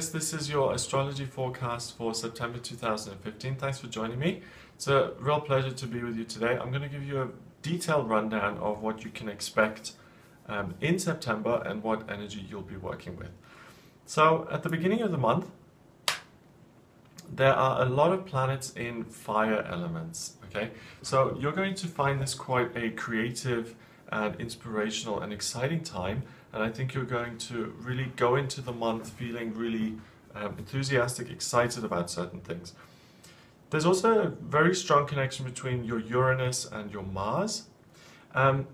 Aquarius, this is your astrology forecast for September 2015. Thanks for joining me. It's a real pleasure to be with you today. I'm going to give you a detailed rundown of what you can expect in September and what energy you'll be working with. So at the beginning of the month, there are a lot of planets in fire elements, okay? So you're going to find this quite a creative and inspirational and exciting time, and I think you're going to really go into the month feeling really enthusiastic, excited about certain things. There's also a very strong connection between your Uranus and your Mars, and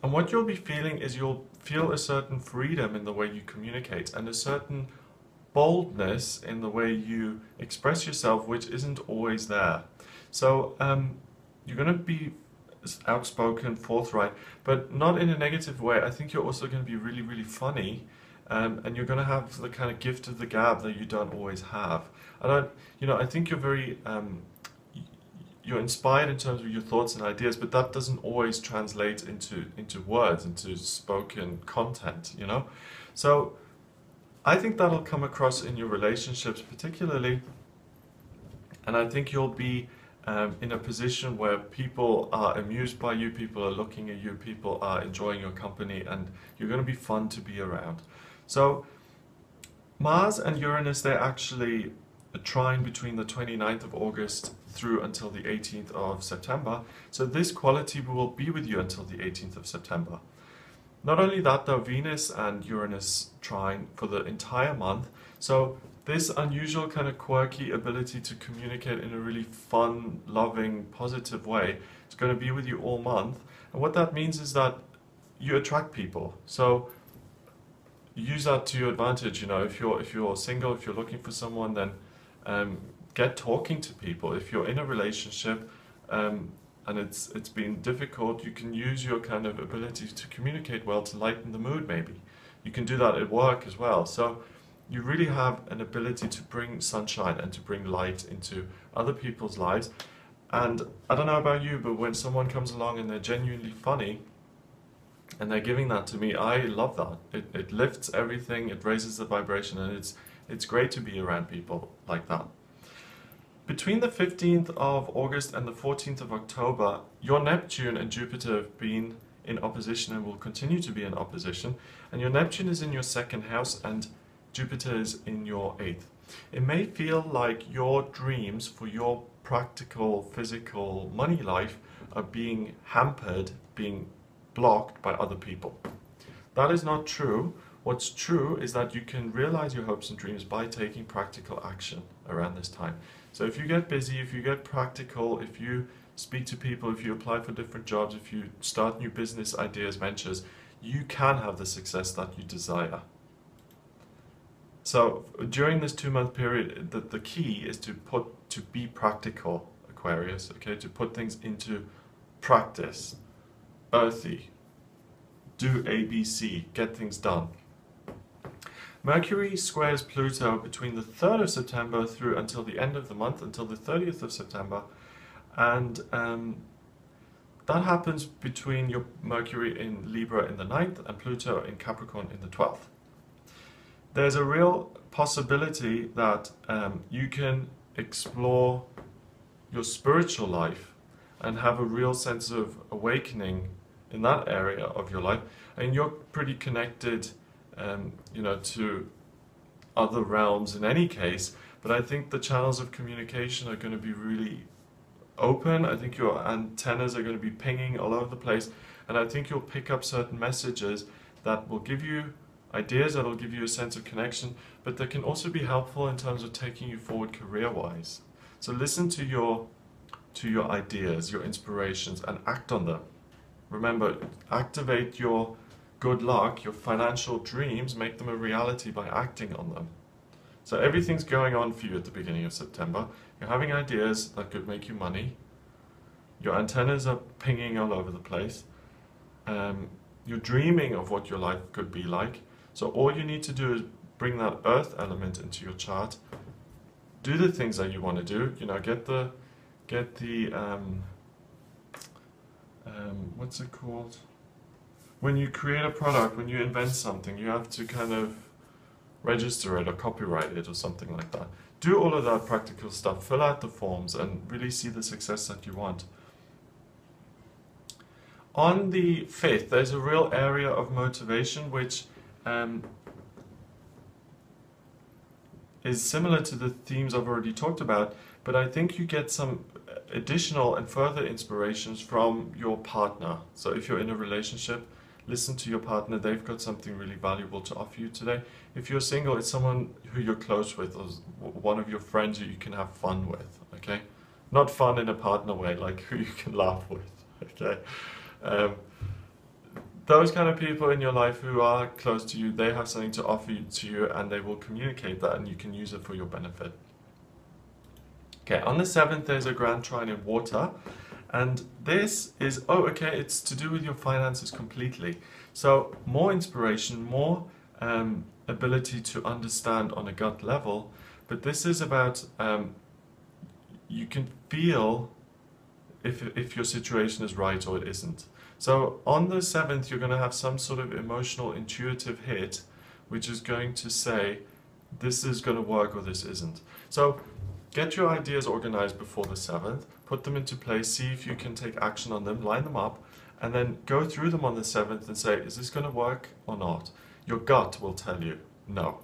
what you'll be feeling is you'll feel a certain freedom in the way you communicate and a certain boldness in the way you express yourself, which isn't always there. So you're going to be outspoken, forthright, but not in a negative way. I think you're also going to be really, really funny, and you're going to have the kind of gift of the gab that you don't always have. I think you're very, you're inspired in terms of your thoughts and ideas, but that doesn't always translate into words, into spoken content, you know? So I think that'll come across in your relationships particularly, and I think you'll be in a position where people are amused by you, people are looking at you, people are enjoying your company, and you're going to be fun to be around. So Mars and Uranus, they're actually a trine between the 29th of August through until the 18th of September. So this quality will be with you until the 18th of September. Not only that though, Venus and Uranus trine for the entire month. So this unusual kind of quirky ability to communicate in a really fun, loving, positive way is going to be with you all month. And what that means is that you attract people. So use that to your advantage. You know, if you're single, if you're looking for someone, then get talking to people. If you're in a relationship and it's been difficult, you can use your kind of ability to communicate well to lighten the mood maybe. You can do that at work as well. So you really have an ability to bring sunshine and to bring light into other people's lives. And I don't know about you, but when someone comes along and they're genuinely funny and they're giving that to me, I love that. It lifts everything, it raises the vibration, and it's great to be around people like that. Between the 15th of August and the 14th of October, your Neptune and Jupiter have been in opposition and will continue to be in opposition. And your Neptune is in your second house and Jupiter is in your 8th. It may feel like your dreams for your practical, physical money life are being hampered, being blocked by other people. That is not true. What's true is that you can realize your hopes and dreams by taking practical action around this time. So if you get busy, if you get practical, if you speak to people, if you apply for different jobs, if you start new business ideas, ventures, you can have the success that you desire. So during this 2-month period, the key is to be practical, Aquarius, okay? To put things into practice, earthy, do ABC, get things done. Mercury squares Pluto between the 3rd of September through until the end of the month, until the 30th of September, and that happens between your Mercury in Libra in the 9th and Pluto in Capricorn in the 12th. There's a real possibility that you can explore your spiritual life and have a real sense of awakening in that area of your life. And you're pretty connected, to other realms in any case, but I think the channels of communication are going to be really open. I think your antennas are going to be pinging all over the place, and I think you'll pick up certain messages that will give you ideas, that will give you a sense of connection, but that can also be helpful in terms of taking you forward career-wise. So listen to your ideas, your inspirations, and act on them. Remember, activate your good luck, your financial dreams, make them a reality by acting on them. So everything's going on for you at the beginning of September. You're having ideas that could make you money. Your antennas are pinging all over the place. You're dreaming of what your life could be like. So all you need to do is bring that earth element into your chart. Do the things that you want to do. You know, get the what's it called? When you create a product, when you invent something, you have to kind of register it or copyright it or something like that. Do all of that practical stuff, fill out the forms, and really see the success that you want. On the 5th, there's a real area of motivation which is similar to the themes I've already talked about, but I think you get some additional and further inspirations from your partner. So if you're in a relationship, listen to your partner. They've got something really valuable to offer you today. If you're single, it's someone who you're close with, or one of your friends who you can have fun with, okay? Not fun in a partner way, like who you can laugh with, okay? Those kind of people in your life who are close to you, they have something to offer to you, and they will communicate that, and you can use it for your benefit. Okay, on the 7th, there's a grand trine in water, and this is, oh, okay, it's to do with your finances completely. So more inspiration, more ability to understand on a gut level, but this is about, you can feel if your situation is right or it isn't. So on the 7th, you're going to have some sort of emotional, intuitive hit, which is going to say, this is going to work or this isn't. So get your ideas organized before the 7th, put them into place, see if you can take action on them, line them up, and then go through them on the 7th and say, is this going to work or not? Your gut will tell you, no.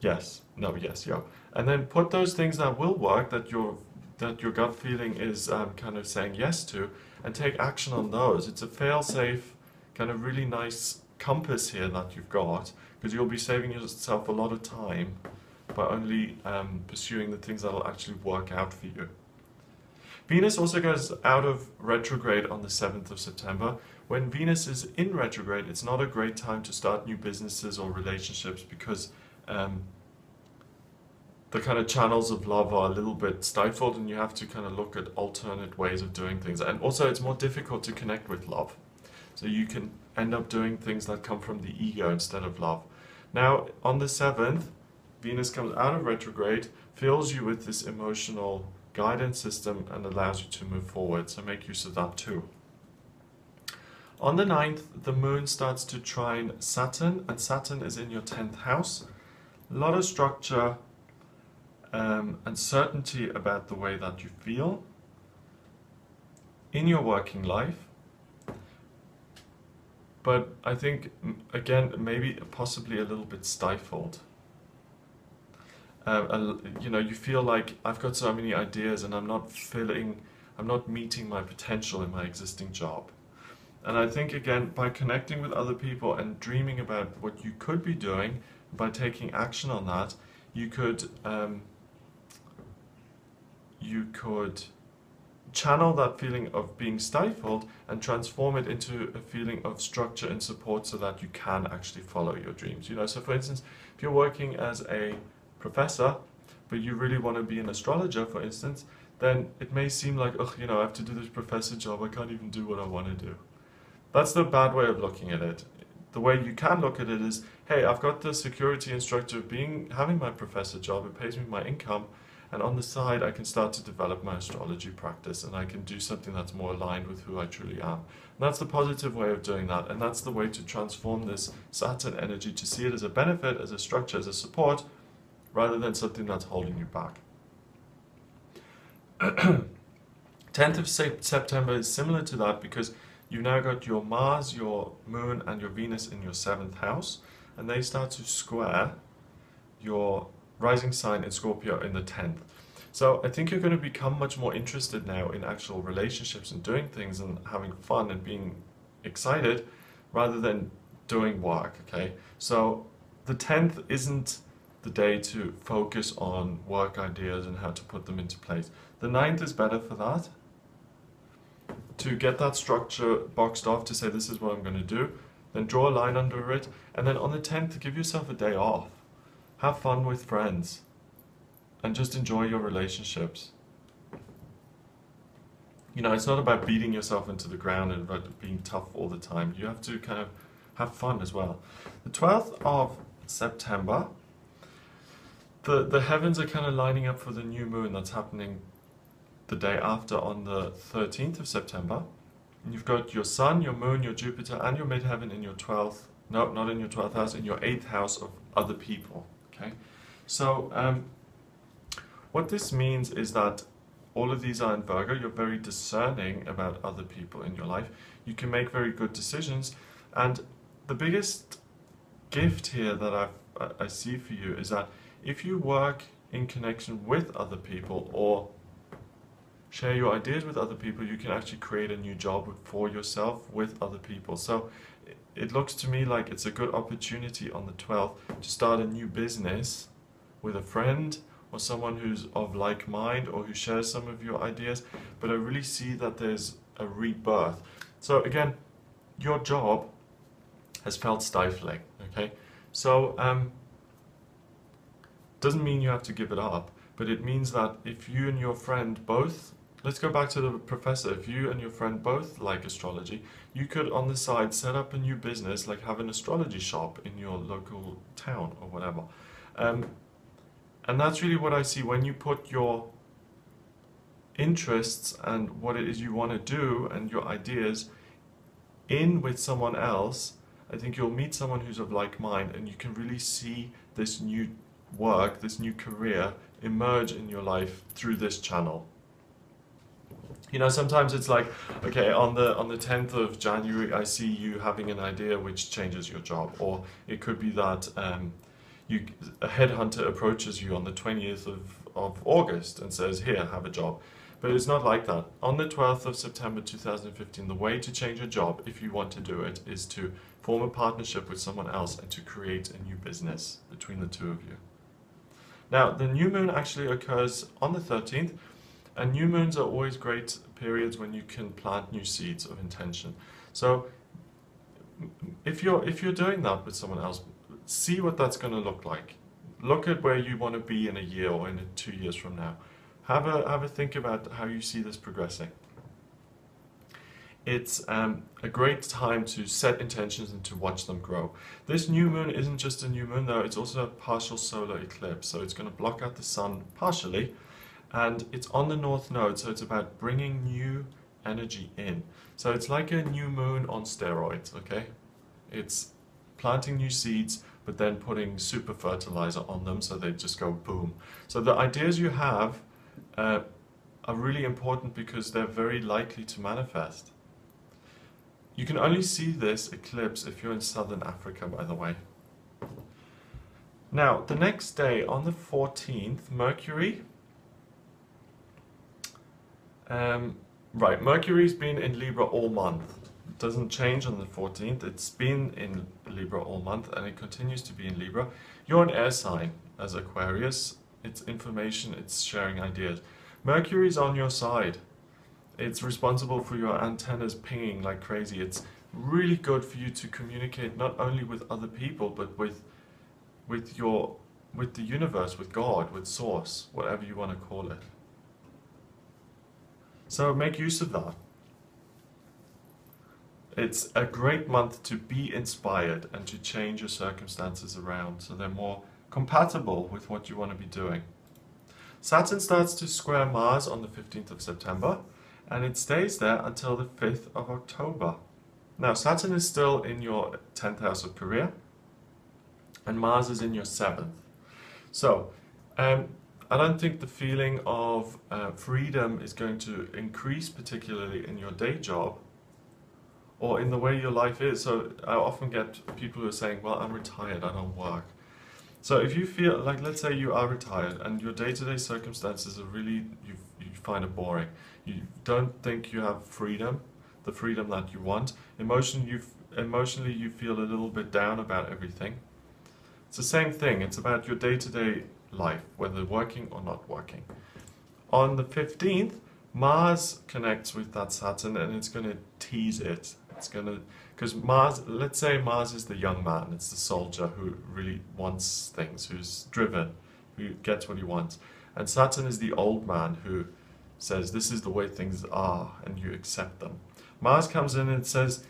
Yes, no, yes, yo. And then put those things that will work, that your gut feeling is kind of saying yes to, and take action on those. It's a fail-safe, kind of really nice compass here that you've got, because you'll be saving yourself a lot of time by only pursuing the things that will actually work out for you. Venus also goes out of retrograde on the 7th of September. When Venus is in retrograde, it's not a great time to start new businesses or relationships, because the kind of channels of love are a little bit stifled, and you have to kind of look at alternate ways of doing things. And also it's more difficult to connect with love. So you can end up doing things that come from the ego instead of love. Now, on the 7th, Venus comes out of retrograde, fills you with this emotional guidance system, and allows you to move forward. So make use of that too. On the 9th, the moon starts to trine Saturn, and Saturn is in your 10th house. A lot of structure, and certainty about the way that you feel in your working life, but I think, again, maybe possibly a little bit stifled. You know, you feel like, I've got so many ideas and I'm not meeting my potential in my existing job. And I think, again, by connecting with other people and dreaming about what you could be doing, by taking action on that, you could channel that feeling of being stifled and transform it into a feeling of structure and support, so that you can actually follow your dreams. You know, so for instance, if you're working as a professor, but you really want to be an astrologer, for instance, then it may seem like, oh, you know, I have to do this professor job, I can't even do what I want to do. That's the bad way of looking at it. The way you can look at it is, hey, I've got the security and structure of having my professor job, it pays me my income, and on the side I can start to develop my astrology practice, and I can do something that's more aligned with who I truly am. And that's the positive way of doing that, and that's the way to transform this Saturn energy, to see it as a benefit, as a structure, as a support, rather than something that's holding you back. 10th of September is similar to that, because you've now got your Mars, your Moon, and your Venus in your 7th house, and they start to square your rising sign in Scorpio in the 10th. So I think you're going to become much more interested now in actual relationships and doing things and having fun and being excited, rather than doing work, okay? So the 10th isn't the day to focus on work ideas and how to put them into place. The 9th is better for that, to get that structure boxed off, to say this is what I'm going to do, then draw a line under it, and then on the 10th give yourself a day off. Have fun with friends and just enjoy your relationships. You know, it's not about beating yourself into the ground and about being tough all the time. You have to kind of have fun as well. The 12th of September, the heavens are kind of lining up for the new moon that's happening the day after, on the 13th of September. And you've got your Sun, your Moon, your Jupiter, and your midheaven in your 12th, no, not in your 12th house, in your 8th house of other people. Okay, so what this means is that all of these are in Virgo. You're very discerning about other people in your life. You can make very good decisions, and the biggest gift here that I see for you is that if you work in connection with other people or share your ideas with other people, you can actually create a new job for yourself with other people. So it looks to me like it's a good opportunity on the 12th to start a new business with a friend or someone who's of like mind or who shares some of your ideas. But I really see that there's a rebirth. So again, your job has felt stifling, okay? So doesn't mean you have to give it up, but it means that if you and your friend both, let's go back to the professor, if you and your friend both like astrology, you could on the side set up a new business, like have an astrology shop in your local town or whatever. And that's really what I see when you put your interests and what it is you want to do and your ideas in with someone else. I think you'll meet someone who's of like mind, and you can really see this new work, this new career emerge in your life through this channel. You know, sometimes it's like, okay, on the 10th of January, I see you having an idea which changes your job, or it could be that a headhunter approaches you on the 20th of August and says, here, have a job. But it's not like that. On the 12th of September 2015, the way to change a job, if you want to do it, is to form a partnership with someone else and to create a new business between the two of you. Now, the new moon actually occurs on the 13th, and new moons are always great periods when you can plant new seeds of intention. So if you're doing that with someone else, see what that's going to look like. Look at where you want to be in a year or in 2 years from now. Have a think about how you see this progressing. It's a great time to set intentions and to watch them grow. This new moon isn't just a new moon though, it's also a partial solar eclipse. So it's going to block out the sun partially, and it's on the north node, so it's about bringing new energy in. So it's like a new moon on steroids, okay? It's planting new seeds, but then putting super fertilizer on them so they just go boom. So the ideas you have are really important because they're very likely to manifest. You can only see this eclipse if you're in southern Africa, by the way. Now, the next day, on the 14th, Mercury... Mercury's been in Libra all month. It doesn't change on the 14th. It's been in Libra all month, and it continues to be in Libra. You're an air sign as Aquarius. It's information, it's sharing ideas. Mercury's on your side. It's responsible for your antennas pinging like crazy. It's really good for you to communicate not only with other people, but with the universe, with God, with Source, whatever you want to call it. So make use of that. It's a great month to be inspired and to change your circumstances around so they're more compatible with what you want to be doing. Saturn starts to square Mars on the 15th of September, and it stays there until the 5th of October. Now, Saturn is still in your 10th house of career, and Mars is in your 7th. So, I don't think the feeling of freedom is going to increase, particularly in your day job or in the way your life is. So I often get people who are saying, well, I'm retired, I don't work. So if you feel like, let's say you are retired and your day-to-day circumstances are really, you find it boring. You don't think you have freedom, the freedom that you want. Emotionally you feel a little bit down about everything. It's the same thing. It's about your day-to-day life, whether working or not working. On the 15th, Mars connects with that Saturn, and it's going to tease it. It's going to, because Mars, let's say Mars is the young man, it's the soldier who really wants things, who's driven, who gets what he wants. And Saturn is the old man who says, this is the way things are, and you accept them. Mars comes in and says,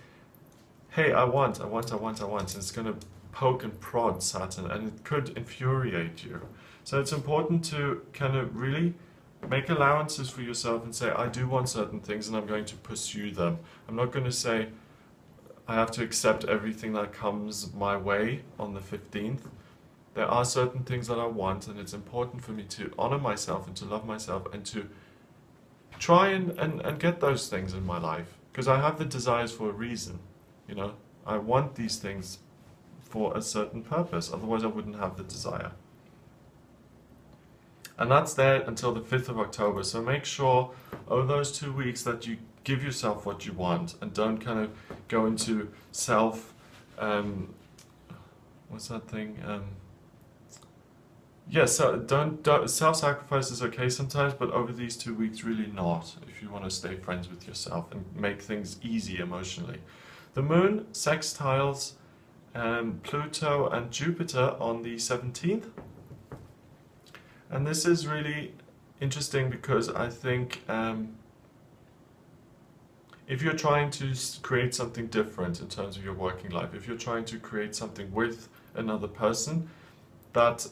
hey, I want. And it's going to poke and prod Saturn, and it could infuriate you. So it's important to kind of really make allowances for yourself and say, I do want certain things and I'm going to pursue them. I'm not going to say I have to accept everything that comes my way on the 15th. there are certain things that I want, and it's important for me to honor myself and to love myself and to try and get those things in my life, because I have the desires for a reason. You know, I want these things for a certain purpose, otherwise I wouldn't have the desire. And that's there until the 5th of October, so make sure over those 2 weeks that you give yourself what you want and don't kind of go into what's that thing? So don't self-sacrifice is okay sometimes, but over these 2 weeks really not, if you want to stay friends with yourself and make things easy emotionally. The moon sextiles Pluto and Jupiter on the 17th, and this is really interesting because I think if you're trying to create something different in terms of your working life, if you're trying to create something with another person, that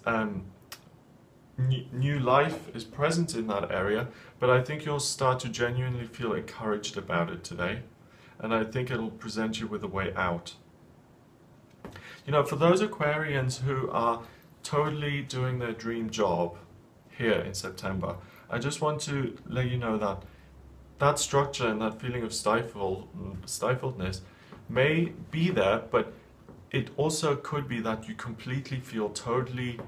new life is present in that area, but I think you'll start to genuinely feel encouraged about it today, and I think it'll present you with a way out. You know, for those Aquarians who are totally doing their dream job here in September, I just want to let you know that that structure and that feeling of stifledness may be there, but it also could be that you completely feel totally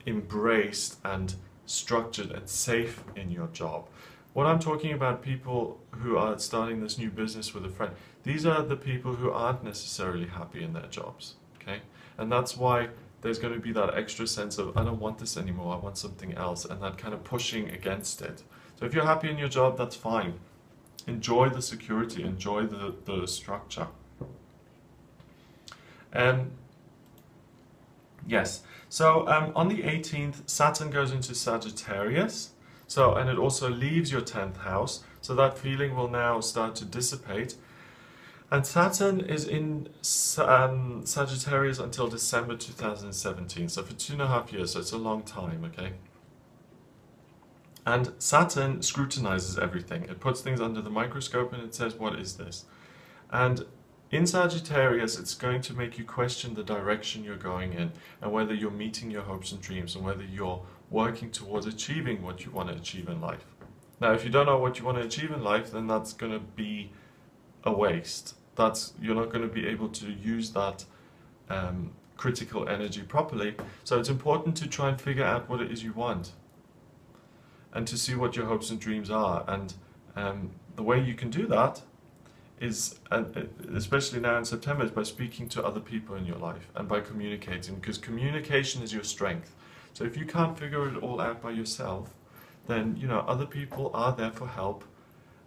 embraced and structured and safe in your job. What I'm talking about, people who are starting this new business with a friend, these are the people who aren't necessarily happy in their jobs, okay? And that's why there's going to be that extra sense of, I don't want this anymore, I want something else, and that kind of pushing against it. So if you're happy in your job, that's fine. Enjoy the security, enjoy the structure. Yes, so on the 18th, Saturn goes into Sagittarius, and it also leaves your 10th house, so that feeling will now start to dissipate. And Saturn is in Sagittarius until December 2017, so for 2.5 years, so it's a long time, okay? And Saturn scrutinizes everything. It puts things under the microscope and it says, what is this? And in Sagittarius, it's going to make you question the direction you're going in and whether you're meeting your hopes and dreams and whether you're working towards achieving what you want to achieve in life. Now, if you don't know what you want to achieve in life, then that's going to be a waste. You're not going to be able to use that critical energy properly. So it's important to try and figure out what it is you want and to see what your hopes and dreams are. And the way you can do that is, especially now in September, is by speaking to other people in your life and by communicating, because communication is your strength. So if you can't figure it all out by yourself, then you know other people are there for help,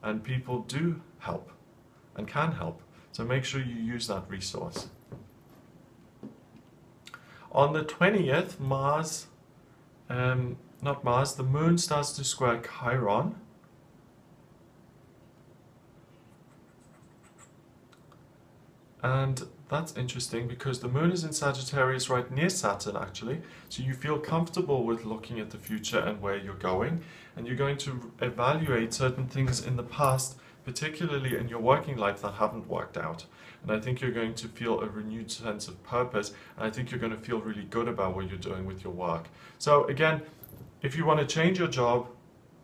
and people do help and can help. So make sure you use that resource. On the 20th, the moon starts to square Chiron. And that's interesting because the moon is in Sagittarius right near Saturn actually, so you feel comfortable with looking at the future and where you're going, and you're going to evaluate certain things in the past, particularly in your working life, that haven't worked out. And I think you're going to feel a renewed sense of purpose, and I think you're going to feel really good about what you're doing with your work. So again, if you want to change your job,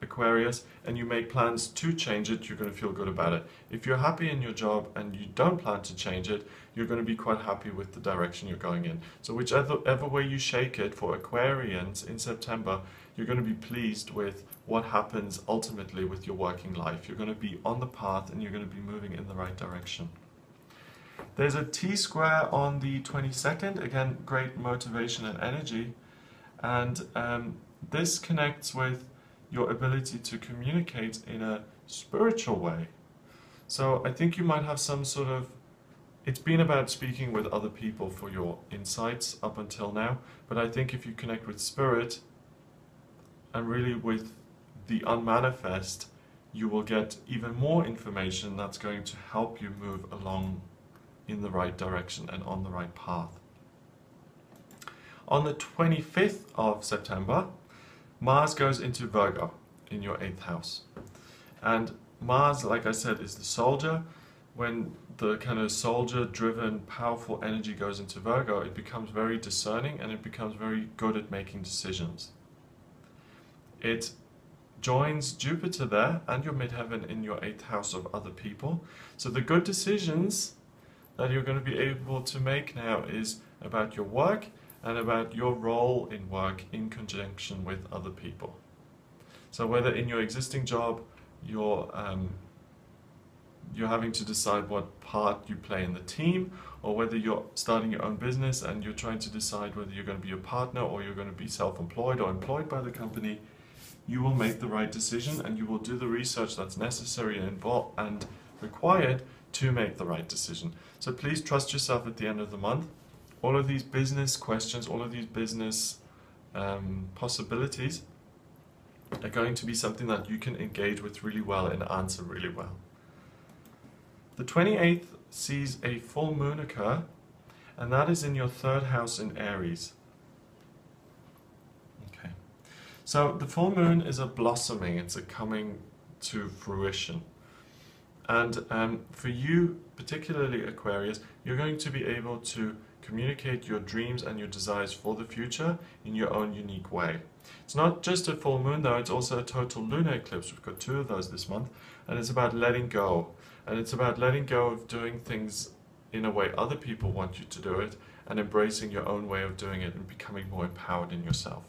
Aquarius, and you make plans to change it, you're going to feel good about it. If you're happy in your job and you don't plan to change it, you're going to be quite happy with the direction you're going in. So whichever way you shake it, for Aquarians in September, you're going to be pleased with what happens ultimately with your working life. You're going to be on the path and you're going to be moving in the right direction. There's a T-square on the 22nd, again, great motivation and energy, and this connects with your ability to communicate in a spiritual way. So I think you might have some sort of, it's been about speaking with other people for your insights up until now, but I think if you connect with spirit and really with the unmanifest, you will get even more information that's going to help you move along in the right direction and on the right path. On the 25th of September, Mars goes into Virgo in your 8th house. And Mars, like I said, is the soldier. when the kind of soldier-driven, powerful energy goes into Virgo, it becomes very discerning and it becomes very good at making decisions. It joins Jupiter there and your midheaven in your 8th house of other people. So the good decisions that you're going to be able to make now is about your work and about your role in work in conjunction with other people. So whether in your existing job you're having to decide what part you play in the team, or whether you're starting your own business and you're trying to decide whether you're going to be a partner or you're going to be self-employed or employed by the company, you will make the right decision and you will do the research that's necessary and required to make the right decision. So please trust yourself at the end of the month. All of these business questions, all of these business possibilities are going to be something that you can engage with really well and answer really well. The 28th sees a full moon occur, and that is in your 3rd house in Aries. Okay. So the full moon is a blossoming, it's a coming to fruition. And for you, particularly Aquarius, you're going to be able to communicate your dreams and your desires for the future in your own unique way. It's not just a full moon though, it's also a total lunar eclipse. We've got 2 of those this month, and it's about letting go. And it's about letting go of doing things in a way other people want you to do it, and embracing your own way of doing it and becoming more empowered in yourself.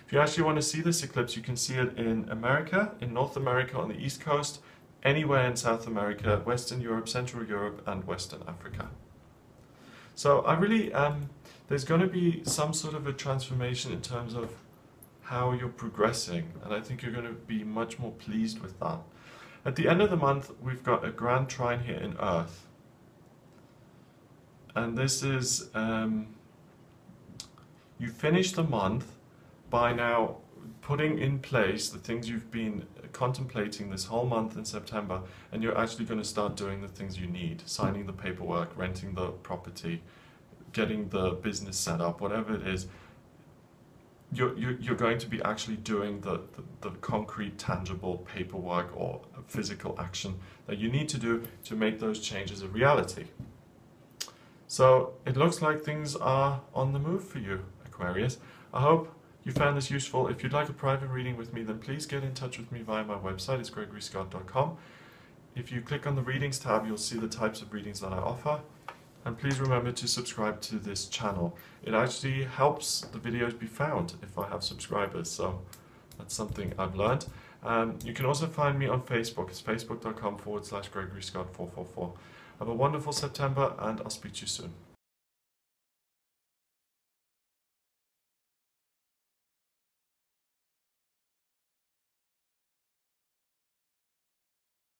If you actually want to see this eclipse, you can see it in America, in North America on the East Coast, anywhere in South America, Western Europe, Central Europe, and Western Africa. So I really, there's going to be some sort of a transformation in terms of how you're progressing, and I think you're going to be much more pleased with that. At the end of the month, we've got a grand trine here in Earth. And this is, you finish the month by now putting in place the things you've been contemplating this whole month in September, and you're actually going to start doing the things you need, signing the paperwork, renting the property, getting the business set up, whatever it is. You're going to be actually doing the concrete, tangible paperwork or physical action that you need to do to make those changes a reality. So it looks like things are on the move for you, Aquarius. I hope you found this useful. If you'd like a private reading with me, then please get in touch with me via my website. It's gregoryscott.com. If you click on the readings tab, you'll see the types of readings that I offer. And please remember to subscribe to this channel. It actually helps the videos be found if I have subscribers, so that's something I've learned. You can also find me on Facebook. It's facebook.com/GregoryScott444. Have a wonderful September, and I'll speak to you soon.